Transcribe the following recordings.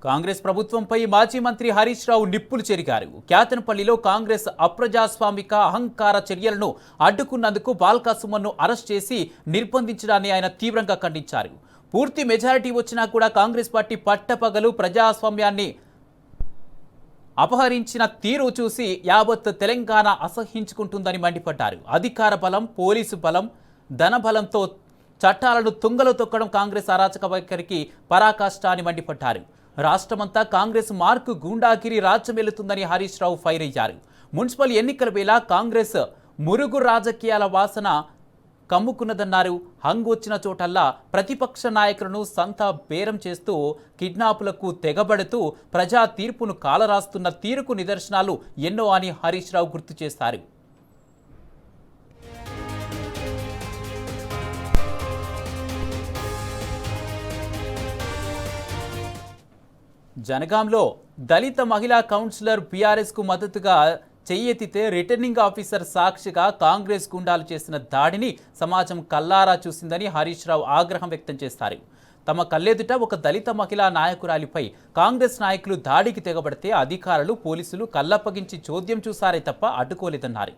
కాంగ్రెస్ ప్రభుత్వంపై మాజీ మంత్రి హరీష్ రావు నిప్పులు చెరిగారు. క్యాతనపల్లిలో కాంగ్రెస్ అప్రజాస్వామిక అహంకార చర్యలను అడ్డుకున్నందుకు బాల్కా సుమన్ను అరెస్ట్ చేసి నిర్బంధించడాన్ని ఆయన తీవ్రంగా ఖండించారు. పూర్తి మెజారిటీ వచ్చినా కూడా కాంగ్రెస్ పార్టీ పట్టపగలు ప్రజాస్వామ్యాన్ని అపహరించిన తీరు చూసి యావత్ తెలంగాణ అసహ్యించుకుంటుందని మండిపడ్డారు. అధికార బలం, పోలీసు బలం, ధన బలంతో చట్టాలను తుంగలో తొక్కడం కాంగ్రెస్ అరాచక వైఖరికి పరాకాష్ట అని మండిపడ్డారు. రాష్ట్రమంతా కాంగ్రెస్ మార్కు గూండాగిరి రాజ్యమెలుతుందని హరీష్ రావు ఫైర్ అయ్యారు. మున్సిపల్ ఎన్నికల వేళ కాంగ్రెస్ మురుగు రాజకీయాల వాసన కమ్ముకున్నదన్నారు. హంగ్ వచ్చిన చోటల్లా ప్రతిపక్ష నాయకులను సంత బేరం చేస్తూ కిడ్నాపులకు తెగబడుతూ ప్రజా తీర్పును కాలరాస్తున్న తీరుకు నిదర్శనాలు ఎన్నో అని హరీష్ రావు గుర్తు చేశారు. జనగాంలో దళిత మహిళా కౌన్సిలర్ బీఆర్ఎస్కు మద్దతుగా చెయ్యెత్తితే రిటర్నింగ్ ఆఫీసర్ సాక్షిగా కాంగ్రెస్ గుండాలు చేసిన దాడిని సమాజం కల్లారా చూసిందని హరీష్ రావు ఆగ్రహం వ్యక్తం చేశారు. తమ కళ్ళెదుట ఒక దళిత మహిళా నాయకురాలిపై కాంగ్రెస్ నాయకులు దాడికి తెగబడితే అధికారులు, పోలీసులు కళ్ళప్పగించి చోద్యం చూశారే తప్ప అడ్డుకోలేదన్నారు.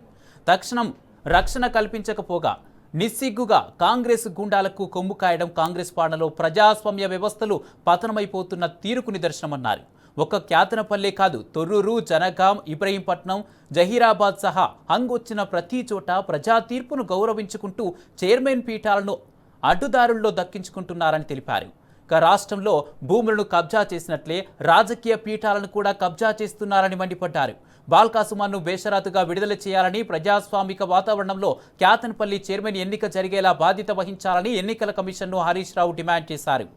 తక్షణం రక్షణ కల్పించకపోగా నిస్సిగ్గుగా కాంగ్రెస్ గుండాలకు కొమ్ము కాయడం కాంగ్రెస్ పాలనలో ప్రజాస్వామ్య వ్యవస్థలు పతనమైపోతున్న తీరుకు నిదర్శనమన్నారు. ఒక్క క్యాతనపల్లె కాదు, తొర్రూరు, జనగాం, ఇబ్రహీంపట్నం, జహీరాబాద్ సహా హంగొచ్చిన ప్రతి చోట ప్రజా తీర్పును గౌరవించుకుంటూ చైర్మన్ పీఠాలను అడ్డుదారుల్లో దక్కించుకుంటున్నారని తెలిపారు. రాష్ట్రంలో భూములను కబ్జా చేసినట్లే రాజకీయ పీఠాలను కూడా కబ్జా చేస్తున్నారని మండిపడ్డారు. బాల్కా సుమన్ను బేషరతుగా విడుదల చేయాలని, ప్రజాస్వామిక వాతావరణంలో క్యాతనపల్లి చైర్మన్ ఎన్నిక జరిగేలా బాధ్యత వహించాలని ఎన్నికల కమిషన్ను హరీష్ రావు డిమాండ్ చేశారు.